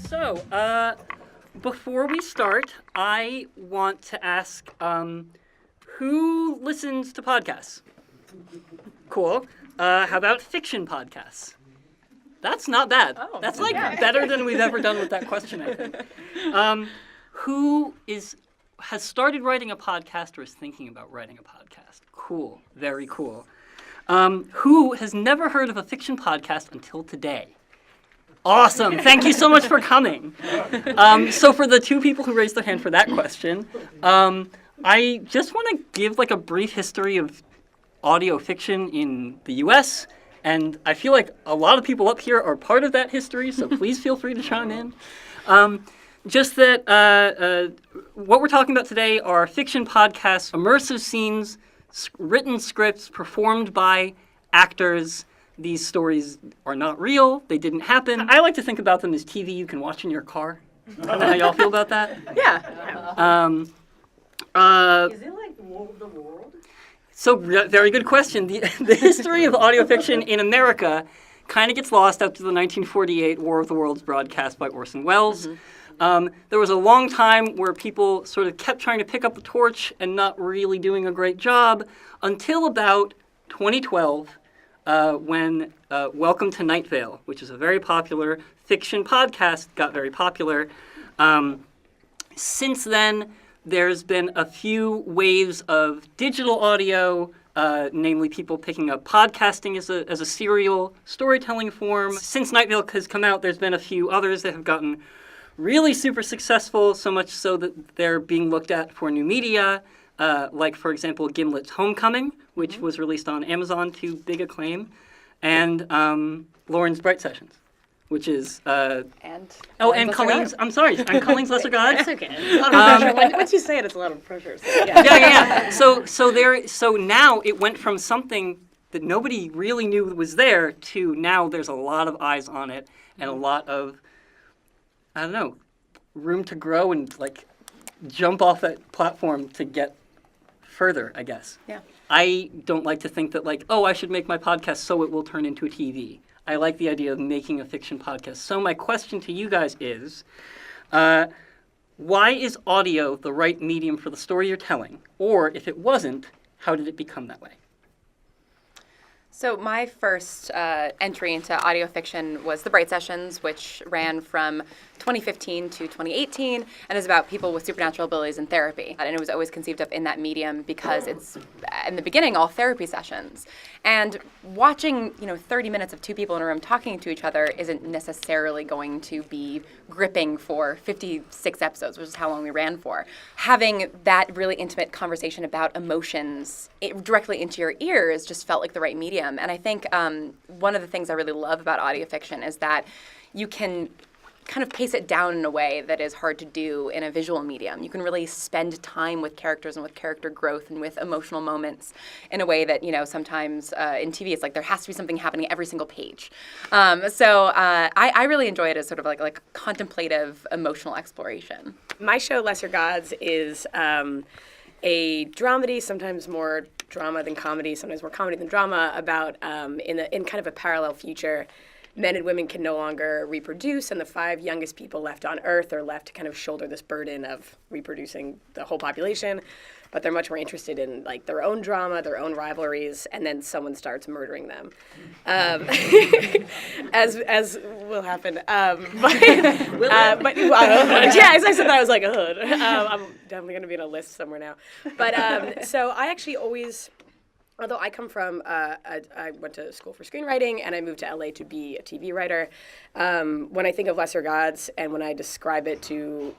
So, before we start, I want to ask, who listens to podcasts? Cool. How about fiction podcasts? That's not bad. Oh, That's better than we've ever done with that question, I think. Who has started writing a podcast or is thinking about writing a podcast? Cool. Very cool. Who has never heard of a fiction podcast until today? Awesome. Thank you so much for coming. So for the two people who raised their hand for that question, I just want to give like a brief history of audio fiction in the U.S., and I feel like a lot of people up here are part of that history, so please feel free to chime in. Just that what we're talking about today are fiction podcasts, immersive scenes, written scripts performed by actors. These stories are not real. They didn't happen. I like to think about them as TV you can watch in your car. I don't know how y'all feel about that. Yeah. Is it like War of the World? So, very good question. The history of audio fiction in America kind of gets lost after the 1948 War of the Worlds broadcast by Orson Welles. There was a long time where people sort of kept trying to pick up the torch and not really doing a great job until about 2012, when Welcome to Night Vale, which is a very popular fiction podcast, got very popular. Since then, there's been a few waves of digital audio, namely people picking up podcasting as a serial storytelling form. Since Night Vale has come out, there's been a few others that have gotten really super successful, so much so that they're being looked at for new media, like, for example, Gimlet's Homecoming, which was released on Amazon to big acclaim, and Lauren's Bright Sessions, which is... and Colleen's... I'm sorry, and Colleen's Lesser Gods. That's okay. Once you say it, it's a lot of pressure. So yeah. So now it went from something that nobody really knew was there to now there's a lot of eyes on it and a lot of, I don't know, room to grow and like jump off that platform to get further, I guess. Yeah. I don't like to think that like, oh, I should make my podcast so it will turn into a TV. I like the idea of making a fiction podcast. So my question to you guys is, why is audio the right medium for the story you're telling? Or if it wasn't, how did it become that way? So my first entry into audio fiction was The Bright Sessions, which ran from 2015 to 2018 and is about people with supernatural abilities in therapy. And it was always conceived of in that medium because it's, in the beginning, all therapy sessions. And watching, 30 minutes of two people in a room talking to each other isn't necessarily going to be gripping for 56 episodes, which is how long we ran for. Having that really intimate conversation about emotions directly into your ears just felt like the right medium. And I think one of the things I really love about audio fiction is that you can kind of pace it down in a way that is hard to do in a visual medium. You can really spend time with characters and with character growth and with emotional moments in a way that, sometimes in TV it's like there has to be something happening every single page. So I really enjoy it as sort of like contemplative emotional exploration. My show, Lesser Gods, is a dramedy, sometimes more drama than comedy, sometimes more comedy than drama, about in kind of a parallel future. Men and women can no longer reproduce, and the 5 youngest people left on Earth are left to kind of shoulder this burden of reproducing the whole population. But they're much more interested in like their own drama, their own rivalries, and then someone starts murdering them, as will happen. But yeah, as I said that, I was like, ugh. I'm definitely going to be on a list somewhere now. But so I actually always. Although I come from, I went to school for screenwriting, and I moved to LA to be a TV writer. When I think of Lesser Gods, and when I describe it to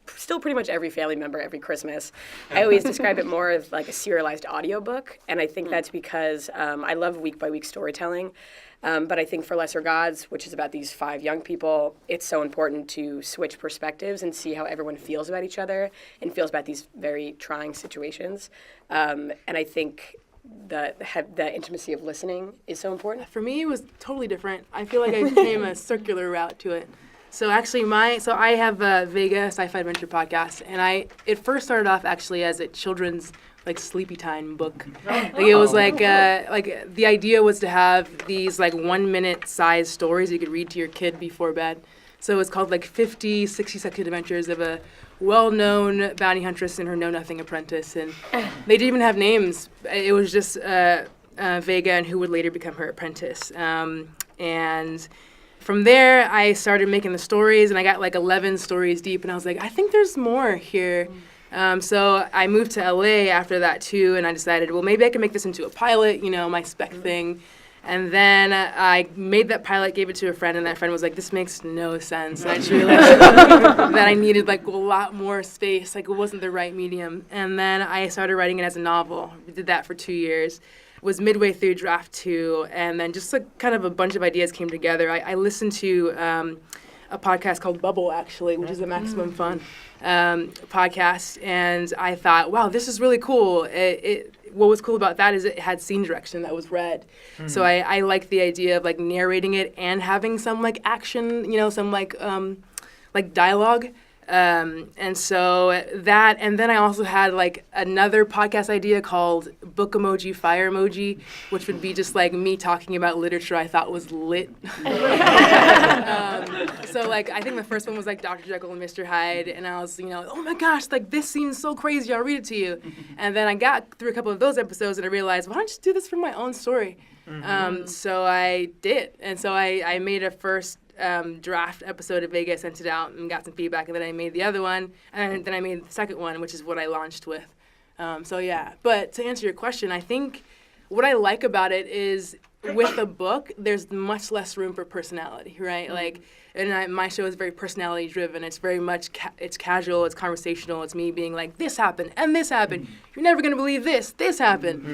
still pretty much every family member every Christmas, I always describe it more as like a serialized audiobook, and I think that's because I love week-by-week storytelling. But I think for Lesser Gods, which is about these 5 young people, it's so important to switch perspectives and see how everyone feels about each other and feels about these very trying situations. And I think the intimacy of listening is so important. For me, it was totally different. I feel like I came a circular route to it. So actually, I have a Vega sci-fi adventure podcast, and it first started off actually as a children's Sleepy Time book. Like it was like the idea was to have these like 1 minute size stories you could read to your kid before bed. So it was called like 50 60-second adventures of a well-known bounty huntress and her know-nothing apprentice, and they didn't even have names. It was just Vega and who would later become her apprentice. And from there, I started making the stories, and I got like 11 stories deep, and I was like, I think there's more here. So I moved to LA after that too, and I decided, well, maybe I can make this into a pilot, my spec thing. And then I made that pilot, gave it to a friend, and that friend was like, this makes no sense. And I just realized that I needed like a lot more space, like it wasn't the right medium. And then I started writing it as a novel. We did that for 2 years. Was midway through draft 2, and then just like kind of a bunch of ideas came together. I listened to a podcast called Bubble, actually, which is a Maximum Fun podcast, and I thought, wow, this is really cool. What was cool about that is it had scene direction that was read. So I liked the idea of like narrating it and having some like action, some like dialogue. And so that, and then I also had like another podcast idea called Book Emoji, Fire Emoji, which would be just like me talking about literature I thought was lit. So like, I think the first one was like Dr. Jekyll and Mr. Hyde, and I was, oh my gosh, like this scene's so crazy, I'll read it to you. And then I got through a couple of those episodes and I realized, why don't I just do this for my own story? So I did, and so I made a first draft episode of Vega, sent it out and got some feedback, and then I made the other one, and then I made the second one, which is what I launched with. So yeah, but to answer your question, I think what I like about it is with a book, there's much less room for personality, right? Like, and my show is very personality driven. It's very much, it's casual, it's conversational. It's me being like, this happened, and this happened. You're never going to believe this happened,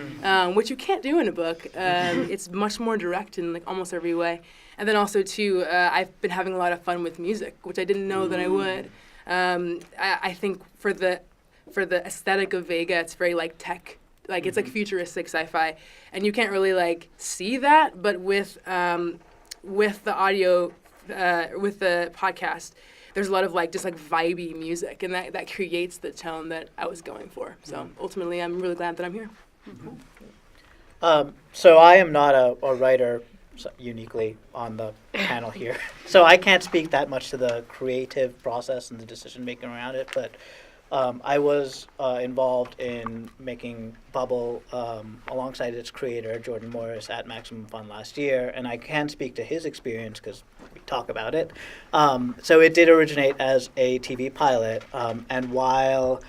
which you can't do in a book. It's much more direct in like almost every way. And then also, too, I've been having a lot of fun with music, which I didn't know that I would. I think for the aesthetic of Vega, it's very like tech. Like it's like futuristic sci-fi, and you can't really like see that. But with the audio, with the podcast, there's a lot of like just like vibey music, and that creates the tone that I was going for. So ultimately, I'm really glad that I'm here. So I am not a writer uniquely on the panel here, so I can't speak that much to the creative process and the decision making around it, but. I was involved in making Bubble alongside its creator, Jordan Morris, at Maximum Fun last year, and I can speak to his experience because we talk about it. So it did originate as a TV pilot, and while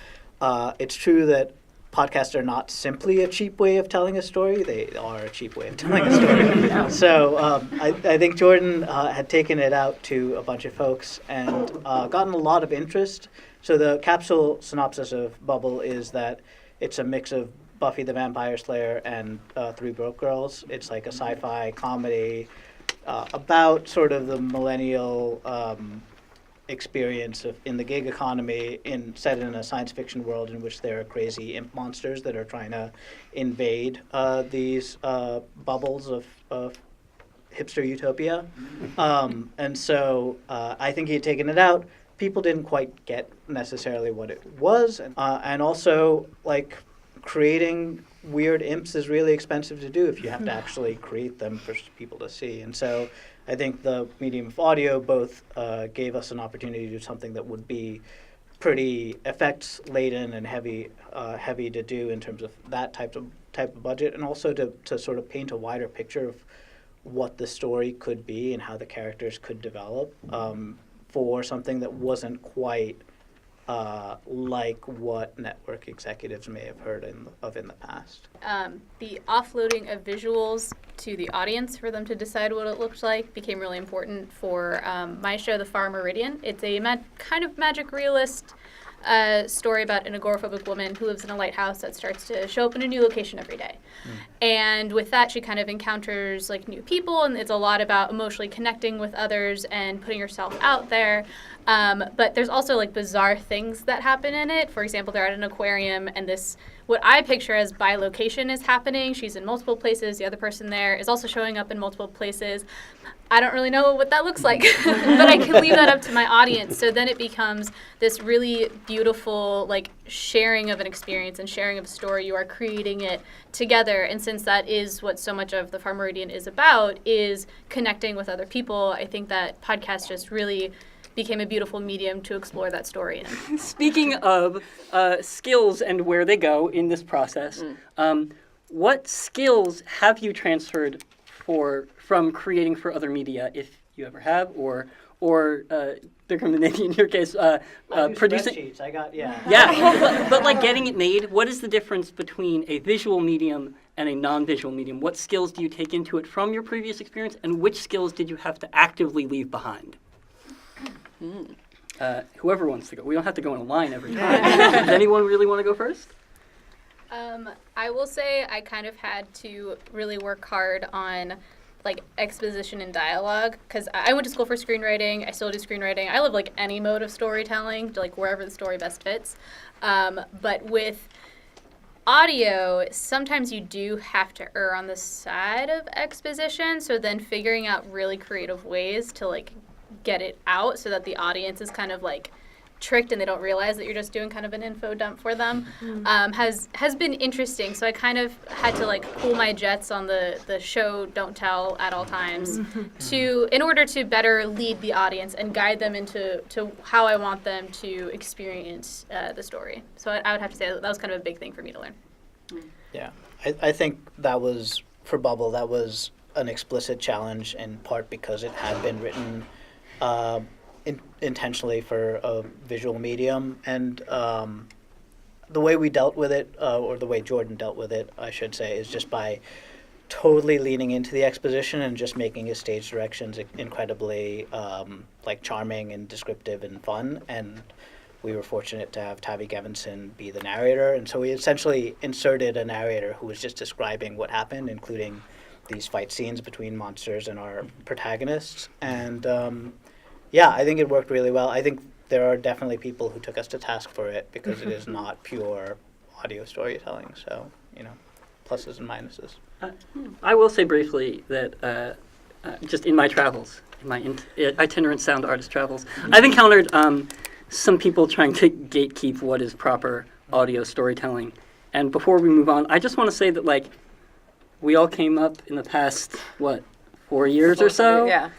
it's true that podcasts are not simply a cheap way of telling a story, they are a cheap way of telling a story. So I think Jordan had taken it out to a bunch of folks and gotten a lot of interest. So the capsule synopsis of Bubble is that it's a mix of Buffy the Vampire Slayer and Three Broke Girls. It's like a sci-fi comedy about sort of the millennial experience in the gig economy set in a science fiction world in which there are crazy imp monsters that are trying to invade these bubbles of hipster utopia. And so I think he had taken it out. People didn't quite get necessarily what it was. And also, like, creating weird imps is really expensive to do if you have to actually create them for people to see. And so I think the medium of audio both gave us an opportunity to do something that would be pretty effects-laden and heavy to do in terms of that type of budget, and also to sort of paint a wider picture of what the story could be and how the characters could develop. For something that wasn't quite like what network executives may have heard of in the past. The offloading of visuals to the audience for them to decide what it looked like became really important for my show, The Far Meridian. It's a kind of magic realist story about an agoraphobic woman who lives in a lighthouse that starts to show up in a new location every day. And with that, she kind of encounters like new people, and it's a lot about emotionally connecting with others and putting yourself out there. But there's also like bizarre things that happen in it. For example, they're at an aquarium, and this, what I picture as bilocation is happening. She's in multiple places. The other person there is also showing up in multiple places. I don't really know what that looks like, but I can leave that up to my audience. So then it becomes this really beautiful beautiful like sharing of an experience and sharing of a story. You are creating it together, and since that is what so much of the Far Meridian is about, is connecting with other people, I think that podcast just really became a beautiful medium to explore that story in. Speaking of skills and where they go in this process, what skills have you transferred from creating for other media, if you ever have, or Bikram, maybe in your case, producing? Spreadsheets. I got yeah. Yeah, but like getting it made, what is the difference between a visual medium and a non-visual medium? What skills do you take into it from your previous experience, and which skills did you have to actively leave behind? Whoever wants to go. We don't have to go in a line every time. Does anyone really want to go first? I will say I kind of had to really work hard on like exposition and dialogue, because I went to school for screenwriting. I still do screenwriting. I love like any mode of storytelling, like wherever the story best fits. But with audio, sometimes you do have to err on the side of exposition. So then figuring out really creative ways to like get it out so that the audience is kind of like tricked and they don't realize that you're just doing kind of an info dump for them, has been interesting. So I kind of had to like cool my jets on the show don't tell at all times in order to better lead the audience and guide them into how I want them to experience the story. So I would have to say that was kind of a big thing for me to learn. Yeah, I think that was, for Bubble, that was an explicit challenge, in part because it had been written intentionally for a visual medium, and the way we dealt with it, or the way Jordan dealt with it, I should say, is just by totally leaning into the exposition and just making his stage directions incredibly like charming and descriptive and fun. And we were fortunate to have Tavi Gevinson be the narrator, and so we essentially inserted a narrator who was just describing what happened, including these fight scenes between monsters and our protagonists. And yeah, I think it worked really well. I think there are definitely people who took us to task for it because it is not pure audio storytelling. So, pluses and minuses. I will say briefly that just in my travels, in my itinerant sound artist travels, I've encountered some people trying to gatekeep what is proper audio storytelling. And before we move on, I just want to say that, like, we all came up in the past, 4 years or so? Yeah.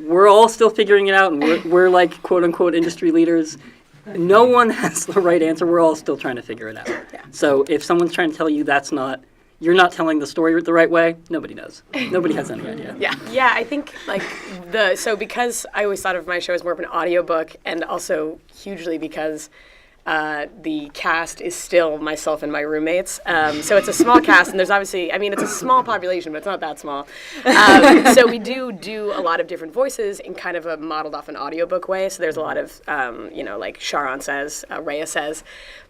We're all still figuring it out, and we're like, quote-unquote, industry leaders. No one has the right answer. We're all still trying to figure it out. Yeah. So if someone's trying to tell you you're not telling the story the right way, nobody knows. Nobody has any idea. Yeah, I think because I always thought of my show as more of an audiobook, and also hugely because the cast is still myself and my roommates. So it's a small cast, and there's obviously, it's a small population, but it's not that small. So we do a lot of different voices in kind of a modeled off an audiobook way. So there's a lot of, like Sharon says, Rhea says.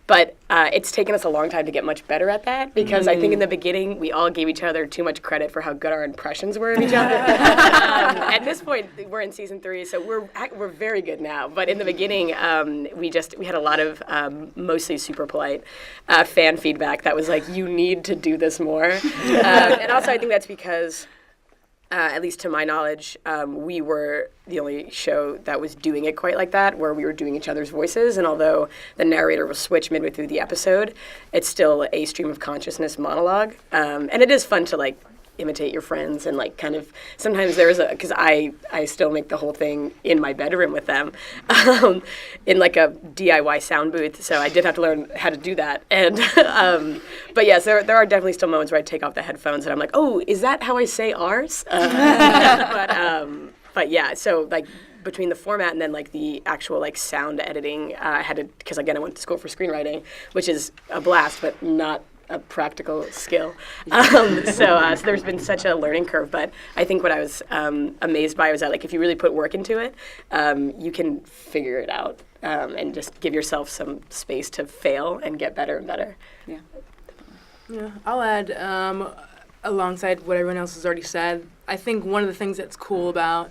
But it's taken us a long time to get much better at that, because I think in the beginning we all gave each other too much credit for how good our impressions were of each other. At this point, we're in season 3, so we're very good now. But in the beginning, we had a lot of mostly super polite fan feedback that was like, "You need to do this more." And also, I think that's because, at least to my knowledge, we were the only show that was doing it quite like that, where we were doing each other's voices. And although the narrator will switch midway through the episode, it's still a stream of consciousness monologue. And it is fun to like imitate your friends and like kind of, sometimes because I still make the whole thing in my bedroom with them in like a DIY sound booth. So I did have to learn how to do that. And but yes, there are definitely still moments where I take off the headphones and I'm like, oh, is that how I say ours? But yeah, so like between the format and then like the actual like sound editing, I had to, because again, I went to school for screenwriting, which is a blast, but not a practical skill. So there's been such a learning curve, but I think what I was amazed by was that like if you really put work into it, you can figure it out and just give yourself some space to fail and get better and better. Yeah, I'll add, alongside what everyone else has already said, I think one of the things that's cool about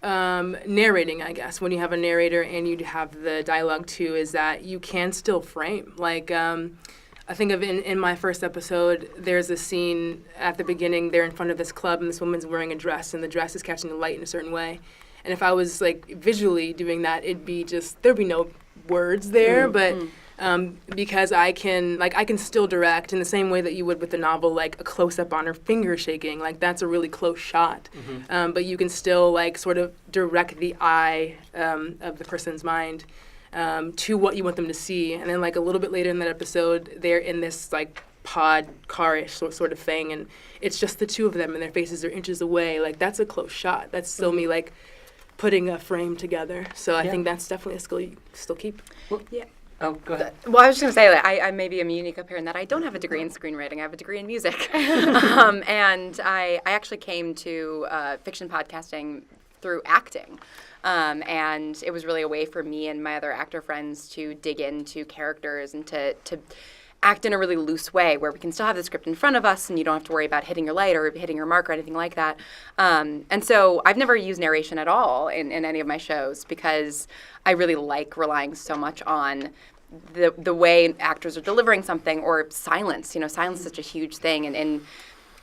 narrating, I guess, when you have a narrator and you have the dialogue too, is that you can still frame. Like, I think of in my first episode, there's a scene at the beginning, they're in front of this club and this woman's wearing a dress and the dress is catching the light in a certain way. And if I was like visually doing that, there'd be no words there, but because I can still direct in the same way that you would with the novel, like a close up on her finger shaking, like that's a really close shot. But you can still like sort of direct the eye of the person's mind to what you want them to see. And then like a little bit later in that episode, they're in this like pod car-ish sort of thing, and it's just the two of them and their faces are inches away. Like that's a close shot. That's still me like putting a frame together. So I think that's definitely a skill you still keep. Yeah. Oh, go ahead. Well, I was just going to say, like, I maybe am unique up here in that I don't have a degree in screenwriting. I have a degree in music. And I actually came to fiction podcasting through acting. And it was really a way for me and my other actor friends to dig into characters and to act in a really loose way where we can still have the script in front of us and you don't have to worry about hitting your light or hitting your mark or anything like that. And so I've never used narration at all in any of my shows because I really like relying so much on the way actors are delivering something or silence. You know, silence is such a huge thing. And in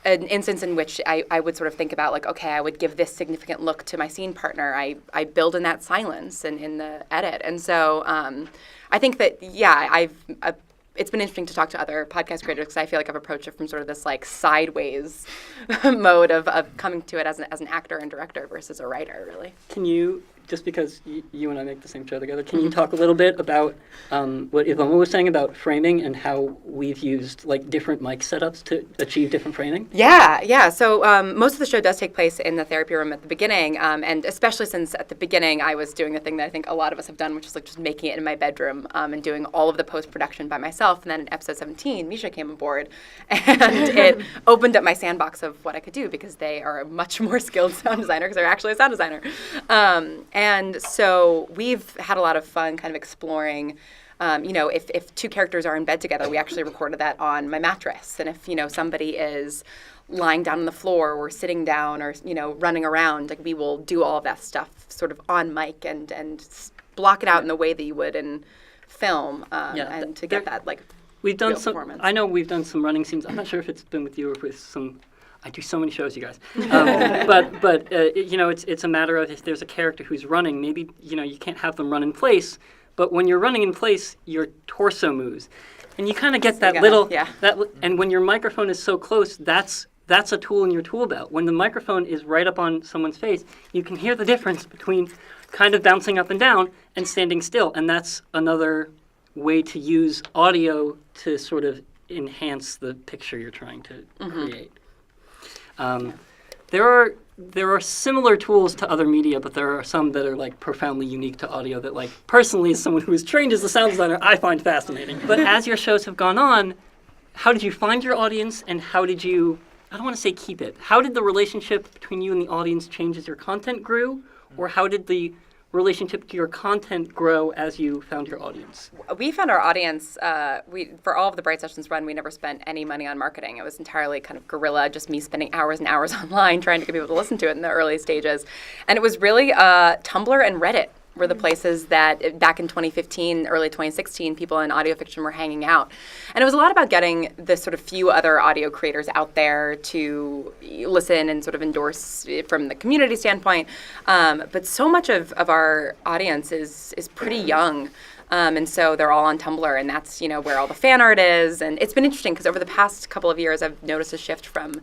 an instance in which I would sort of think about like, okay, I would give this significant look to my scene partner. I build in that silence in the edit. And so I think that, yeah, it's been interesting to talk to other podcast creators because I feel like I've approached it from sort of this like sideways mode of coming to it as an actor and director versus a writer, really. Can you, just because you and I make the same show together, can you talk a little bit about what Ivoma was saying about framing and how we've used like different mic setups to achieve different framing? Yeah. So most of the show does take place in the therapy room at the beginning, and especially since at the beginning I was doing the thing that I think a lot of us have done, which is like just making it in my bedroom and doing all of the post-production by myself. And then in episode 17, Misha came aboard, and it opened up my sandbox of what I could do because they are a much more skilled sound designer because they're actually a sound designer. And so we've had a lot of fun kind of exploring, if two characters are in bed together, we actually recorded that on my mattress. And if, somebody is lying down on the floor or sitting down or, running around, like we will do all of that stuff sort of on mic and block it out in the way that you would in film and to get that like we've done real some. performance. I know we've done some running scenes. I'm not sure if it's been with you or with some. I do so many shows, you guys. But it's a matter of if there's a character who's running, maybe you can't have them run in place. But when you're running in place, your torso moves, and you kind of get that and when your microphone is so close, that's a tool in your tool belt. When the microphone is right up on someone's face, you can hear the difference between kind of bouncing up and down and standing still, and that's another way to use audio to sort of enhance the picture you're trying to create. There are similar tools to other media, but there are some that are like profoundly unique to audio that, like, personally, as someone who is trained as a sound designer, I find fascinating. But as your shows have gone on, how did you find your audience, and how did you, I don't want to say keep it, how did the relationship between you and the audience change as your content grew, or how did the relationship to your content grow as you found your audience? We found our audience, for all of the Bright Sessions run, we never spent any money on marketing. It was entirely kind of guerrilla, just me spending hours and hours online trying to get people to listen to it in the early stages. And it was really Tumblr and Reddit were the places that back in 2015, early 2016, people in audio fiction were hanging out. And it was a lot about getting the sort of few other audio creators out there to listen and sort of endorse from the community standpoint. But so much of our audience is pretty young. And so they're all on Tumblr, and that's, where all the fan art is. And it's been interesting because over the past couple of years, I've noticed a shift from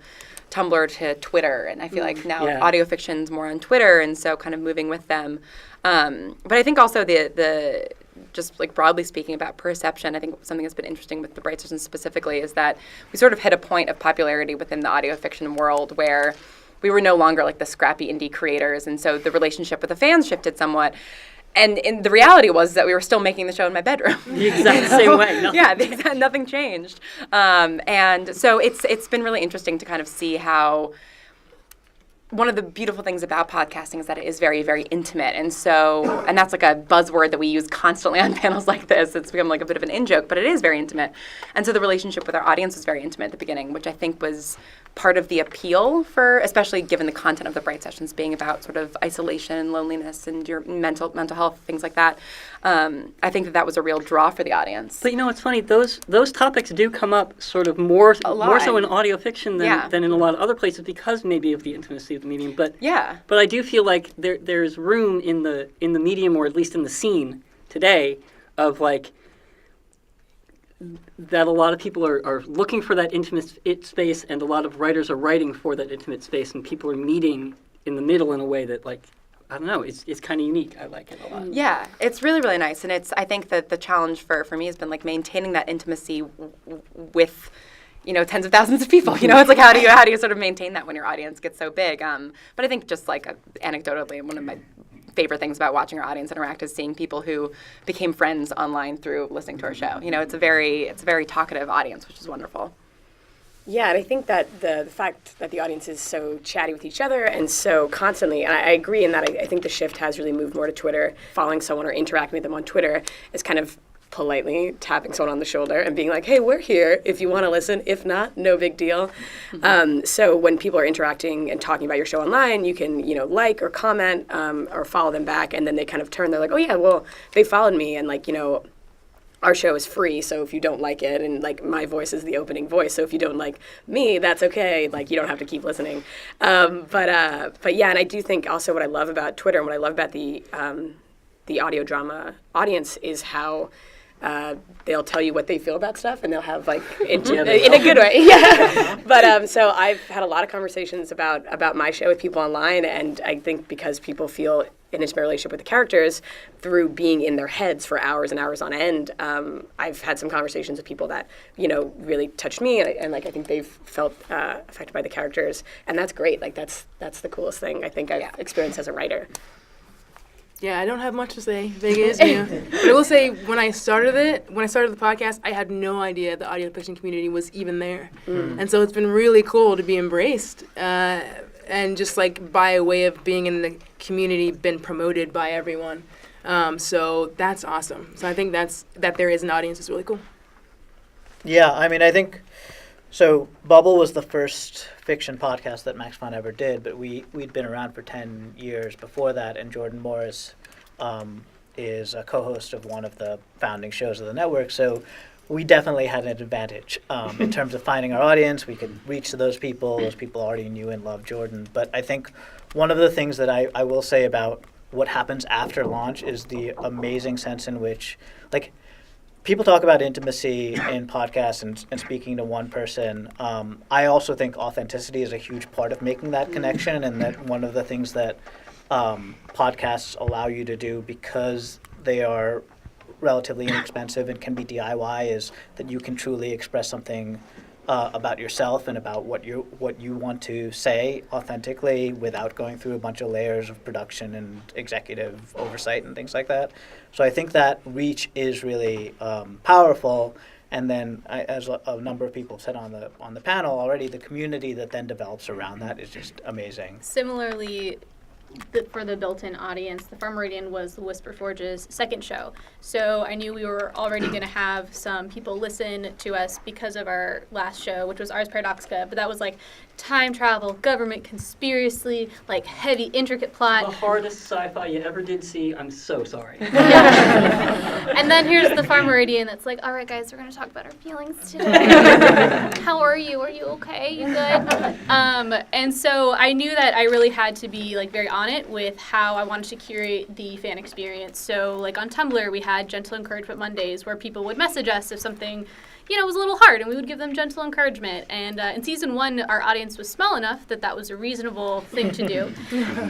Tumblr to Twitter, and I feel like now audio fiction's more on Twitter, and so kind of moving with them. But I think also the just like broadly speaking about perception, I think something that's been interesting with the Bright Sessions specifically is that we sort of hit a point of popularity within the audio fiction world where we were no longer like the scrappy indie creators, and so the relationship with the fans shifted somewhat. And the reality was that we were still making the show in my bedroom. The exact same way. Nothing changed. And so it's been really interesting to kind of see how one of the beautiful things about podcasting is that it is very, very intimate. And that's like a buzzword that we use constantly on panels like this. It's become like a bit of an in-joke, but it is very intimate. And so the relationship with our audience was very intimate at the beginning, which I think was part of the appeal for, especially given the content of the Bright Sessions being about sort of isolation, loneliness, and your mental health, things like that. I think that was a real draw for the audience. But it's funny, those topics do come up sort of more so in audio fiction than in a lot of other places because maybe of the intimacy of the medium. But I do feel like there's room in the medium, or at least in the scene today, of like that a lot of people are looking for that intimate space, and a lot of writers are writing for that intimate space, and people are meeting in the middle in a way that, like, I don't know, it's kind of unique. I like it a lot. Yeah, it's really, really nice. And I think that the challenge for me has been like maintaining that intimacy with, tens of thousands of people. It's like, how do you sort of maintain that when your audience gets so big? But I think just like anecdotally, one of my favorite things about watching our audience interact is seeing people who became friends online through listening to our show. It's a very talkative audience, which is wonderful. Yeah, and I think that the fact that the audience is so chatty with each other and so constantly, and I agree in that I think the shift has really moved more to Twitter. Following someone or interacting with them on Twitter is kind of politely tapping someone on the shoulder and being like, hey, we're here if you want to listen. If not, no big deal. So when people are interacting and talking about your show online, you can, like or comment or follow them back, and then they kind of turn. They're like, oh, yeah, well, they followed me, and like, our show is free, so if you don't like it, and like my voice is the opening voice, so if you don't like me, that's okay. Like, you don't have to keep listening. But yeah, and I do think also what I love about Twitter and what I love about the audio drama audience is how they'll tell you what they feel about stuff, and they'll have like in a good way. Yeah. But so I've had a lot of conversations about my show with people online, and I think because people feel an intimate relationship with the characters through being in their heads for hours and hours on end, I've had some conversations with people that really touched me, and like I think they've felt affected by the characters, and that's great. Like that's the coolest thing I think I've experienced as a writer. Yeah, I don't have much to say. Big is, But I will say, when I started the podcast, I had no idea the audio fiction community was even there. And so it's been really cool to be embraced, and just like by way of being in the community, been promoted by everyone. So that's awesome. So I think that there is an audience is really cool. Yeah, I mean, I think, so Bubble was the first fiction podcast that Max Fun ever did, but we'd been around for 10 years before that, and Jordan Morris is a co-host of one of the founding shows of the network, so we definitely had an advantage in terms of finding our audience. We could reach to those people. Those people already knew and loved Jordan. But I think one of the things that I will say about what happens after launch is the amazing sense in which, like, people talk about intimacy in podcasts and speaking to one person. I also think authenticity is a huge part of making that connection, and that one of the things that podcasts allow you to do, because they are relatively inexpensive and can be DIY, is that you can truly express something about yourself and about what you want to say authentically without going through a bunch of layers of production and executive oversight and things like that. So I think that reach is really powerful. And then, as a number of people said on the panel already, the community that then develops around that is just amazing. Similarly, for the built-in audience, the Far Meridian was the Whisper Forge's second show. So I knew we were already going to have some people listen to us because of our last show, which was Ars Paradoxica. But that was like time travel, government conspiracy, like heavy, intricate plot. The hardest sci-fi you ever did see. I'm so sorry. And then here's the Far Meridian that's like, all right, guys, we're going to talk about our feelings today. How are you? Are you okay? You good? And so I knew that I really had to be like very on it with how I wanted to curate the fan experience. So like on Tumblr, we had Gentle Encouragement Mondays where people would message us if something was a little hard, and we would give them gentle encouragement. And in season 1, our audience was small enough that was a reasonable thing to do.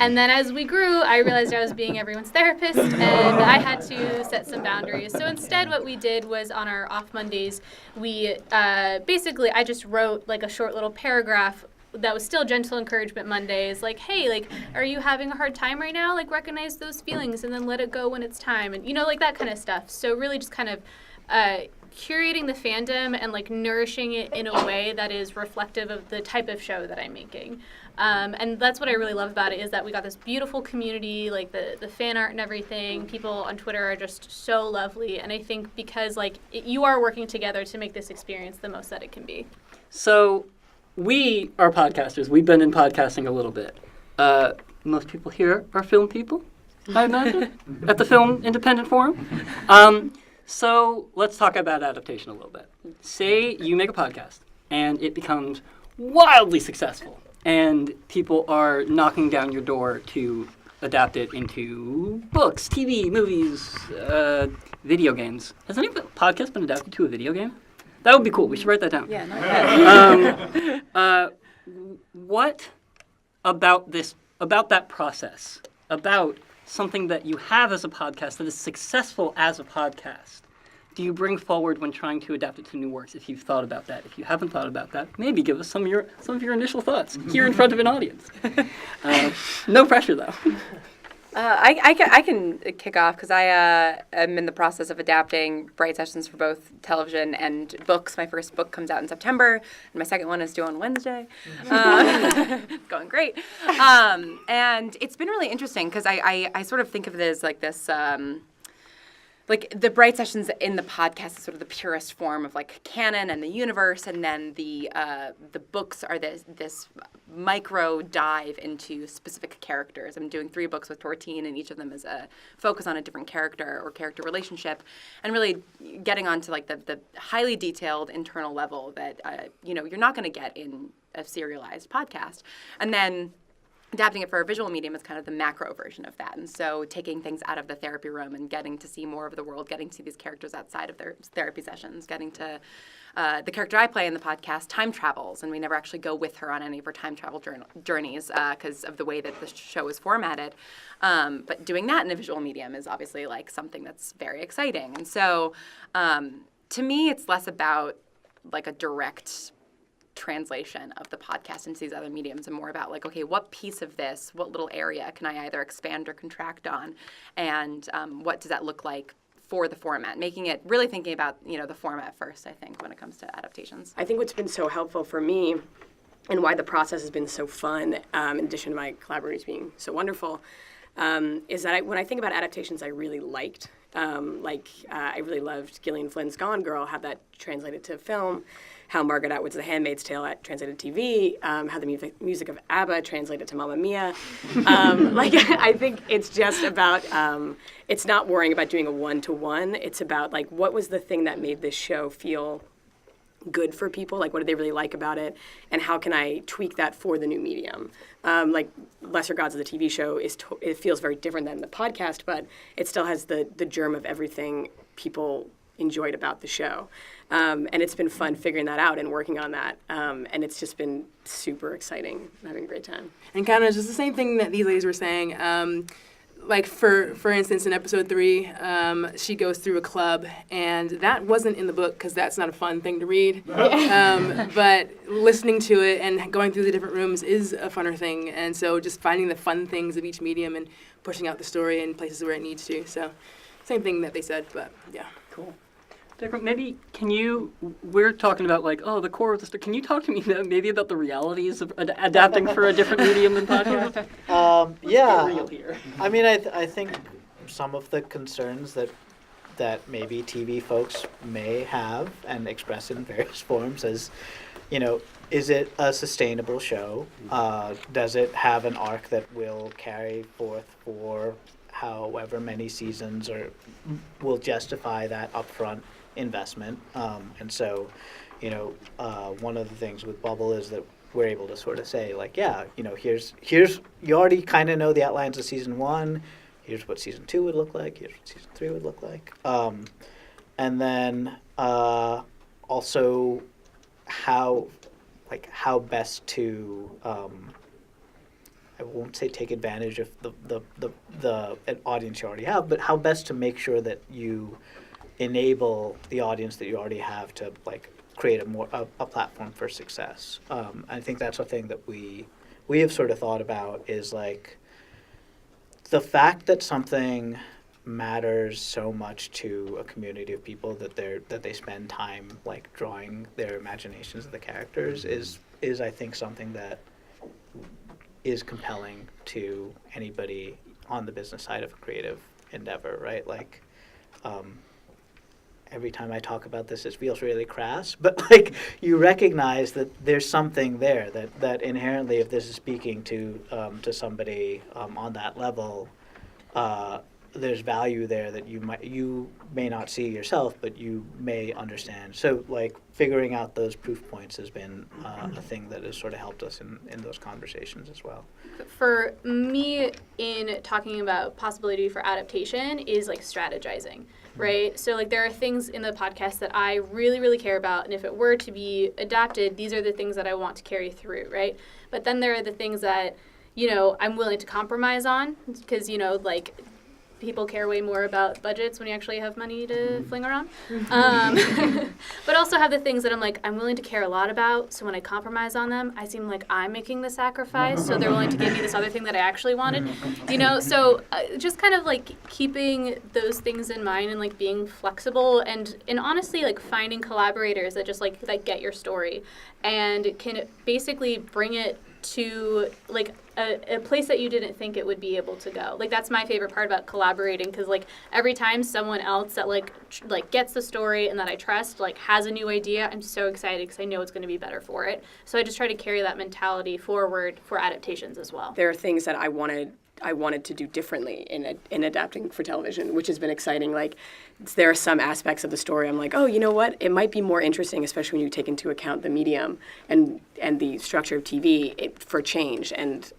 And then as we grew, I realized I was being everyone's therapist, and I had to set some boundaries. So instead, what we did was on our off Mondays, we basically, I just wrote like a short little paragraph that was still Gentle Encouragement Mondays, like, hey, like, are you having a hard time right now? Like, recognize those feelings and then let it go when it's time, and like that kind of stuff. So really just kind of curating the fandom and like nourishing it in a way that is reflective of the type of show that I'm making. And that's what I really love about it, is that we got this beautiful community, like the fan art and everything. People on Twitter are just so lovely, and I think because like you are working together to make this experience the most that it can be. So we are podcasters. We've been in podcasting a little bit. Most people here are film people, I imagine, at the Film Independent Forum. So let's talk about adaptation a little bit. Say you make a podcast and it becomes wildly successful and people are knocking down your door to adapt it into books, TV, movies, video games. Has any podcast been adapted to a video game? That would be cool. We should write that down. Yeah, not bad. What about that process, about something that you have as a podcast that is successful as a podcast, do you bring forward when trying to adapt it to new works? If you've thought about that, if you haven't thought about that, maybe give us some of your initial thoughts here in front of an audience. No pressure though. I can kick off because I am in the process of adapting Bright Sessions for both television and books. My first book comes out in September, and my second one is due on Wednesday. It's going great. And it's been really interesting because I sort of think of it as like this, like the Bright Sessions in the podcast is sort of the purest form of like canon and the universe, and then the books are this micro dive into specific characters. I'm doing 3 books with Tortine, and each of them is a focus on a different character or character relationship, and really getting onto like the highly detailed internal level that you're not going to get in a serialized podcast, and then adapting it for a visual medium is kind of the macro version of that. And so taking things out of the therapy room and getting to see more of the world, getting to see these characters outside of their therapy sessions, getting to the character I play in the podcast time travels, and we never actually go with her on any of her time travel journeys because of the way that the show is formatted. But doing that in a visual medium is obviously like something that's very exciting. And so to me, it's less about like a direct translation of the podcast into these other mediums and more about like, okay, what piece of this, what little area can I either expand or contract on, and what does that look like for the format, making it really thinking about the format first, I think, when it comes to adaptations. I think what's been so helpful for me and why the process has been so fun, in addition to my collaborators being so wonderful, is that when I think about adaptations I really liked, I really loved Gillian Flynn's Gone Girl, how that translated to film, how Margaret Atwood's The Handmaid's Tale translated to TV, how the music of ABBA translated to Mamma Mia. I think it's just about, it's not worrying about doing a one-to-one. It's about, like, what was the thing that made this show feel good for people? Like, what did they really like about it? And how can I tweak that for the new medium? Like, Lesser Gods of the TV show, it feels very different than the podcast, but it still has the germ of everything people enjoyed about the show. And it's been fun figuring that out and working on that. And it's just been super exciting. I'm having a great time. And kind of just the same thing that these ladies were saying. Like for instance, in episode 3, she goes through a club, and that wasn't in the book because that's not a fun thing to read. But listening to it and going through the different rooms is a funner thing. And so just finding the fun things of each medium and pushing out the story in places where it needs to. So same thing that they said, but yeah. Cool. Declan, maybe we're talking about like, the core of the story. Can you talk to me maybe about the realities of adapting for a different medium than podcast? Yeah. Real here. I mean, I think some of the concerns that maybe TV folks may have and express in various forms is, is it a sustainable show? Does it have an arc that will carry forth for however many seasons or will justify that upfront investment? And so, one of the things with Bubble is that we're able to sort of say, like, here's you already kind of know the outlines of season 1. Here's what season 2 would look like. Here's what season 3 would look like. And then also how best to I won't say take advantage of the audience you already have, but how best to make sure that you enable the audience that you already have to like create a platform for success. I think that's a thing that we have sort of thought about is like the fact that something matters so much to a community of people that they spend time like drawing their imaginations of the characters is I think something that is compelling to anybody on the business side of a creative endeavor, right? Like, every time I talk about this, it feels really crass, but like you recognize that there's something there that inherently, if this is speaking to somebody on that level, there's value there that you may not see yourself, but you may understand. So like figuring out those proof points has been a thing that has sort of helped us in those conversations as well. For me, in talking about possibility for adaptation is like strategizing, right? So like there are things in the podcast that I really, really care about, and if it were to be adapted, these are the things that I want to carry through, right? But then there are the things that, you know, I'm willing to compromise on, because, you know, like people care way more about budgets when you actually have money to fling around. But also have the things that I'm like, I'm willing to care a lot about, so when I compromise on them, I seem like I'm making the sacrifice, so they're willing to give me this other thing that I actually wanted. You know, so just kind of like keeping those things in mind and like being flexible and honestly like finding collaborators that just like get your story and can basically bring it to like a place that you didn't think it would be able to go. Like that's my favorite part about collaborating, because like every time someone else that like gets the story and that I trust like has a new idea, I'm so excited because I know it's going to be better for it. So I just try to carry that mentality forward for adaptations as well. There are things that I wanted to do differently in adapting for television, which has been exciting. Like, there are some aspects of the story I'm like, oh, you know what? It might be more interesting, especially when you take into account the medium and the structure of TV for change and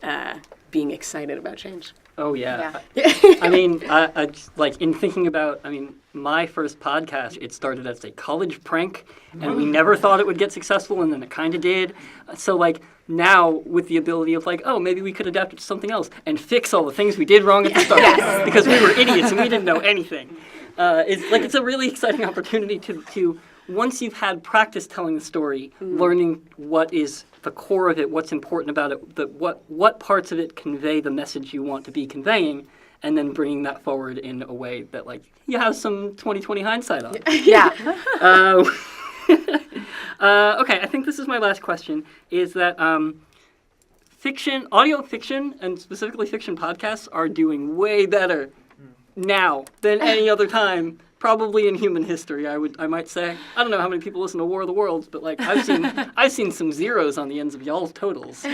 being excited about change. Oh, yeah. I mean, like in thinking about, my first podcast, it started as a college prank, and we never thought it would get successful, and then it kind of did. So, like, now with the ability of, like, oh, maybe we could adapt it to something else and fix all the things we did wrong at the start because we were idiots and we didn't know anything. It's a really exciting opportunity to once you've had practice telling the story, learning what is the core of it, what's important about it, what parts of it convey the message you want to be conveying, and then bringing that forward in a way that, like, you have some 20/20 hindsight on. Yeah. Okay, I think this is my last question, is that audio fiction, and specifically fiction podcasts, are doing way better now than any other time, probably in human history, I might say. I don't know how many people listen to War of the Worlds, but like I've seen some zeros on the ends of y'all's totals.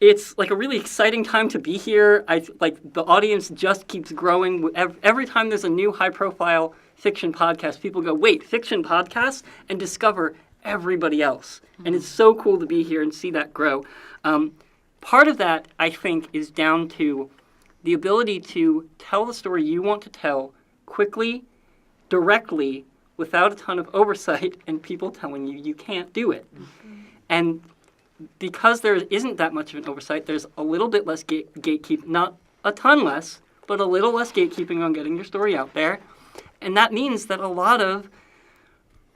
It's like a really exciting time to be here. The audience just keeps growing. Every time there's a new high-profile fiction podcast, people go, wait, fiction podcasts? And discover everybody else. And it's so cool to be here and see that grow. Part of that, I think, is down to the ability to tell the story you want to tell quickly, directly, without a ton of oversight and people telling you can't do it. And because there isn't that much of an oversight, there's a little bit less gatekeeping, not a ton less, but a little less gatekeeping on getting your story out there. And that means that a lot of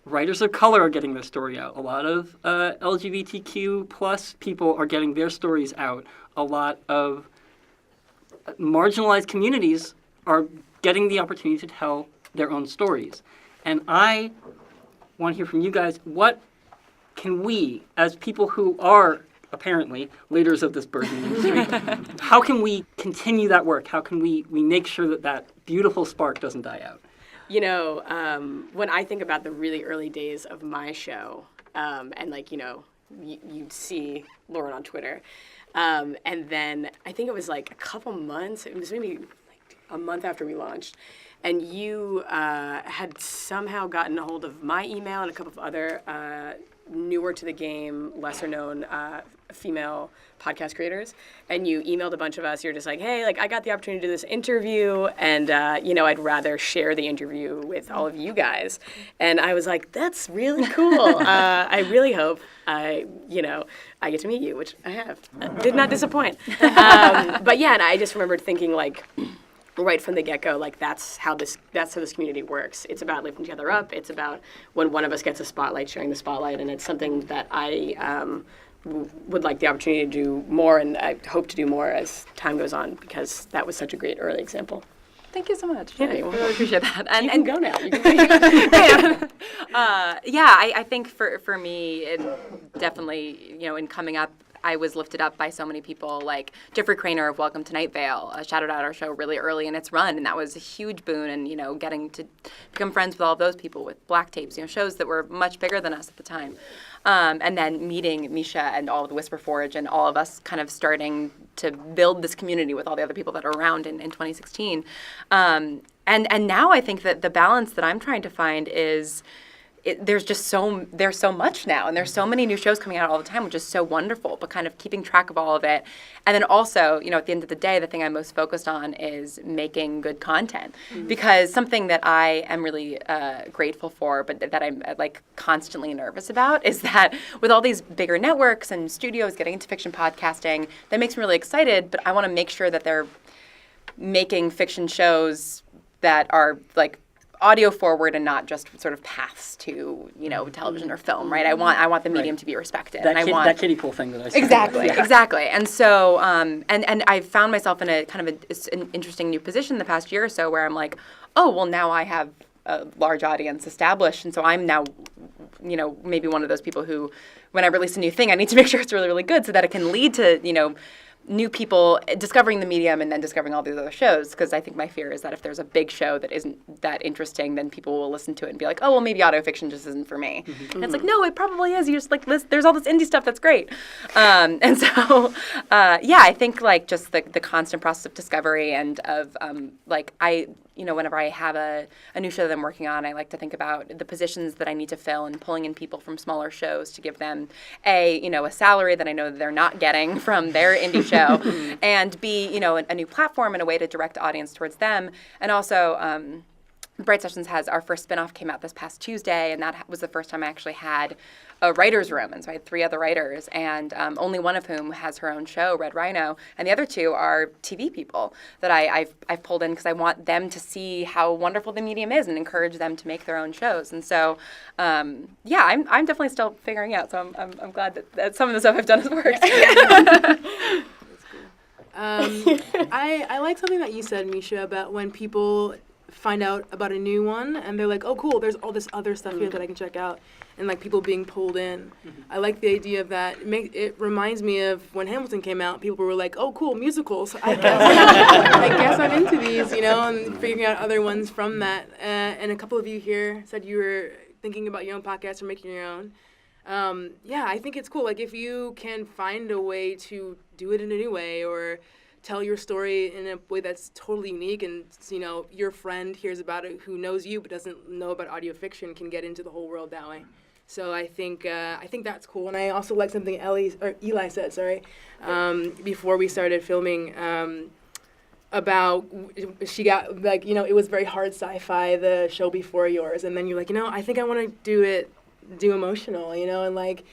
writers of color are getting their story out. A lot of LGBTQ plus people are getting their stories out. A lot of marginalized communities are getting the opportunity to tell their own stories. And I want to hear from you guys, what can we, as people who are apparently leaders of this burgeoning industry, how can we continue that work? How can we make sure that beautiful spark doesn't die out? You know, when I think about the really early days of my show, and like, you know, you'd see Lauren on Twitter, and then I think it was like a couple months, it was maybe like a month after we launched, and you had somehow gotten a hold of my email and a couple of other newer to the game, lesser known female podcast creators, and you emailed a bunch of us. You're just like, hey, like I got the opportunity to do this interview, and you know, I'd rather share the interview with all of you guys. And I was like, that's really cool. I really hope I get to meet you, which I have. Did not disappoint. But yeah, and I just remembered thinking like, right from the get-go, like that's how this community works. It's about lifting each other up. It's about when one of us gets a spotlight, sharing the spotlight, and it's something that I would like the opportunity to do more, and I hope to do more as time goes on, because that was such a great early example. Thank you so much. Yeah, I really appreciate that. And You can go now. You can I think for me, it definitely, you know, in coming up, I was lifted up by so many people like Jeffrey Craner of Welcome to Night Vale, shouted out our show really early in its run, and that was a huge boon. And getting to become friends with all of those people with Black Tapes, shows that were much bigger than us at the time. And then meeting Misha and all of the Whisper Forge and all of us kind of starting to build this community with all the other people that are around in 2016. And now I think that the balance that I'm trying to find is there's so much now, and there's so many new shows coming out all the time, which is so wonderful, but kind of keeping track of all of it. And then also, at the end of the day, the thing I'm most focused on is making good content, because something that I am really grateful for, but that I'm like constantly nervous about, is that with all these bigger networks and studios getting into fiction podcasting, that makes me really excited, but I want to make sure that they're making fiction shows that are like audio forward and not just sort of paths to television or film, right? I want the medium to be respected, That kiddie pool thing that I said. Exactly. And so and I've found myself in a kind of an interesting new position the past year or so, where I'm like, oh well, now I have a large audience established, and so I'm now maybe one of those people who, when I release a new thing, I need to make sure it's really, really good so that it can lead to new people discovering the medium and then discovering all these other shows, because I think my fear is that if there's a big show that isn't that interesting, then people will listen to it and be like, oh, well, maybe audio fiction just isn't for me. And it's like, no, it probably is. You just like there's all this indie stuff that's great. And so, I think like just the constant process of discovery and of whenever I have a new show that I'm working on, I like to think about the positions that I need to fill and pulling in people from smaller shows to give them a salary that I know that they're not getting from their indie show, and B, a new platform and a way to direct audience towards them. And also, Bright Sessions our first spinoff came out this past Tuesday, and that was the first time I actually had a writer's room. And so I had 3 other writers, and only one of whom has her own show, Red Rhino, and the other 2 are TV people that I've pulled in because I want them to see how wonderful the medium is and encourage them to make their own shows. And so, I'm definitely still figuring out. So I'm glad that some of the stuff I've done has worked. I like something that you said, Misha, about when people find out about a new one and they're like, oh cool, there's all this other stuff here that I can check out, and like people being pulled in. I like the idea of that. It reminds me of when Hamilton came out, people were like, oh cool, musicals, I guess I'm into these, and figuring out other ones from that. And a couple of you here said you were thinking about your own podcast or making your own. I think it's cool. Like if you can find a way to do it in a new way, or tell your story in a way that's totally unique, and your friend hears about it who knows you but doesn't know about audio fiction, can get into the whole world that way. So I think that's cool. And I also like something Eli said, before we started filming, about she got it was very hard sci-fi, the show before yours, and then you're like, I think I want to do emotional, and like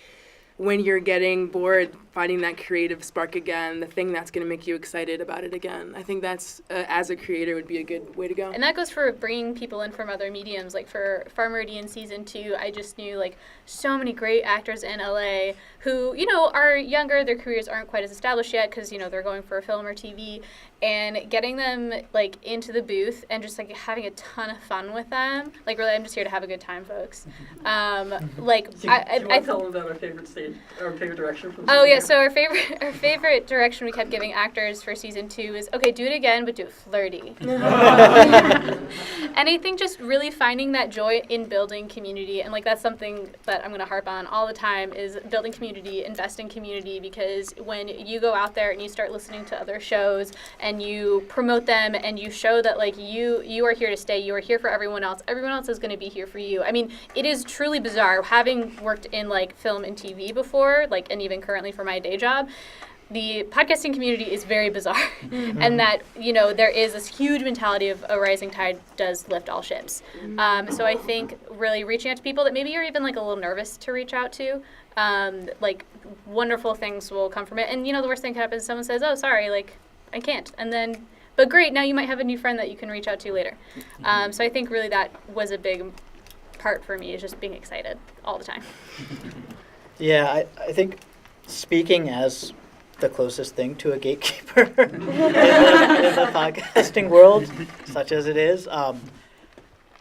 when you're getting bored, finding that creative spark again, the thing that's going to make you excited about it again. I think that's, as a creator, would be a good way to go. And that goes for bringing people in from other mediums. Like for Far Meridian Season 2, I just knew so many great actors in LA who, are younger, their careers aren't quite as established yet because, they're going for film or TV, and getting them into the booth and just having a ton of fun with them. Really, I'm just here to have a good time, folks. Do you want to tell them about our favorite stage, our favorite direction from season 2? So our favorite direction we kept giving actors for Season 2 is, okay, do it again, but do it flirty. And I think just really finding that joy in building community, and that's something that I'm going to harp on all the time, is building community, invest in community, because when you go out there and you start listening to other shows and you promote them and you show that you are here to stay, you are here for everyone else is going to be here for you. I mean, it is truly bizarre, having worked in film and TV before, and even currently for my day job, the podcasting community is very bizarre. And that, there is this huge mentality of a rising tide does lift all ships. So I think really reaching out to people that maybe you're even a little nervous to reach out to, wonderful things will come from it. And, the worst thing can happen is someone says, oh, sorry, I can't. And then, but great, now you might have a new friend that you can reach out to later. So I think really that was a big part for me, is just being excited all the time. Yeah, I think speaking as the closest thing to a gatekeeper in the podcasting world, such as it is,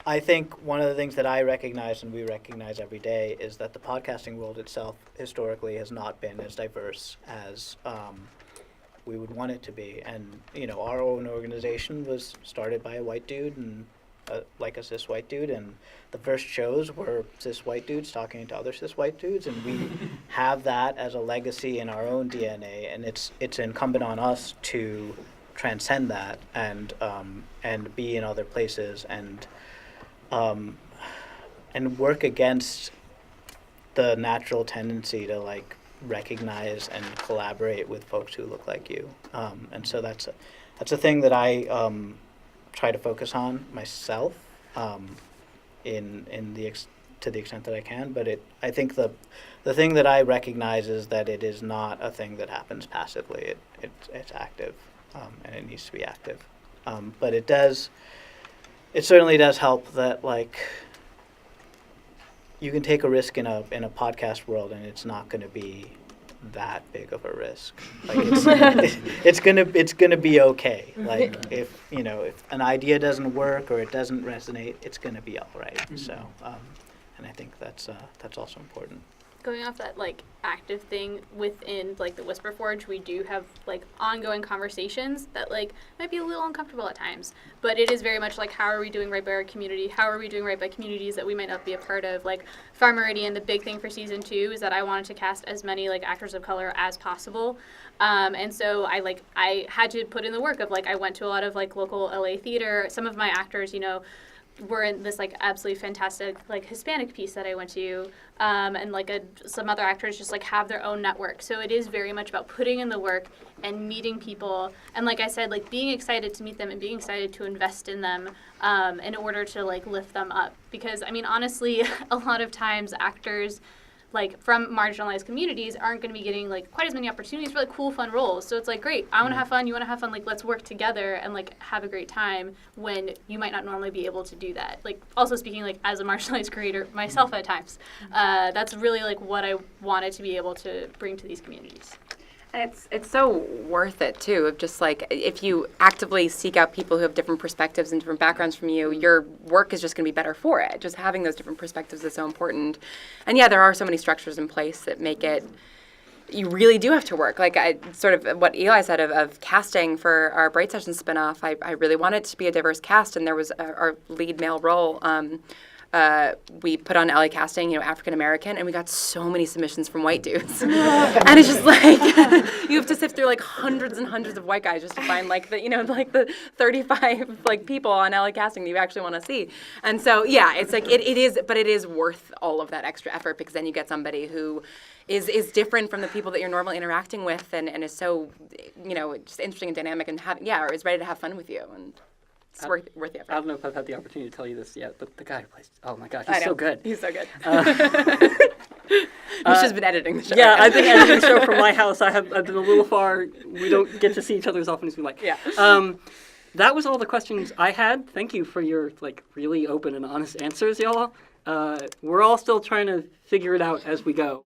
I think one of the things that I recognize and we recognize every day is that the podcasting world itself historically has not been as diverse as we would want it to be. And, our own organization was started by a white dude and like a cis white dude, and the first shows were cis white dudes talking to other cis white dudes, and we have that as a legacy in our own DNA, and it's incumbent on us to transcend that and be in other places and work against the natural tendency to like recognize and collaborate with folks who look like you, and so that's a thing that I try to focus on myself, to the extent that I can. But I think the thing that I recognize is that it is not a thing that happens passively. It's active, and it needs to be active. But it certainly does help that like you can take a risk in a podcast world, and it's not going to be that big of a risk. Like it's gonna be okay. Like if an idea doesn't work or it doesn't resonate, it's gonna be all right. So and I think that's also important. Going off that like active thing within like the Whisper Forge, we do have like ongoing conversations that like might be a little uncomfortable at times, but it is very much like, how are we doing right by our community? How are we doing right by communities that we might not be a part of? Like Far Meridian, the big thing for season 2 is that I wanted to cast as many like actors of color as possible, and so I had to put in the work of like I went to a lot of like local LA theater. Some of my actors, were in this like absolutely fantastic like Hispanic piece that I went to, and like some other actors just like have their own network. So it is very much about putting in the work and meeting people, and like I said, like being excited to meet them and being excited to invest in them in order to like lift them up. Because I mean, honestly, a lot of times actors like from marginalized communities aren't going to be getting like quite as many opportunities for like cool fun roles. So it's like, great, I want to have fun, you want to have fun, like let's work together and like have a great time when you might not normally be able to do that. Like also speaking like as a marginalized creator myself at times, that's really like what I wanted to be able to bring to these communities. And it's so worth it too, of just like if you actively seek out people who have different perspectives and different backgrounds from you, your work is just going to be better for it. Just having those different perspectives is so important. And yeah, there are so many structures in place that make it, you really do have to work. Like sort of what Eli said of casting for our Bright Sessions spinoff, I really wanted it to be a diverse cast, and there was our lead male role. We put on LA Casting, African American, and we got so many submissions from white dudes. And it's just like, you have to sift through like hundreds and hundreds of white guys just to find like the 35 like people on LA Casting that you actually want to see. And so, yeah, it's like, it is worth all of that extra effort, because then you get somebody who is different from the people that you're normally interacting with, and is so, just interesting and dynamic, and or is ready to have fun with you. And it's worth the effort. I don't know if I've had the opportunity to tell you this yet, but the guy who plays, oh my gosh, he's so good. He's so good. Misha's been editing the show. Yeah, I've been editing the show from my house. I've been a little far. We don't get to see each other as often as we like. Yeah. That was all the questions I had. Thank you for your really open and honest answers, y'all. We're all still trying to figure it out as we go.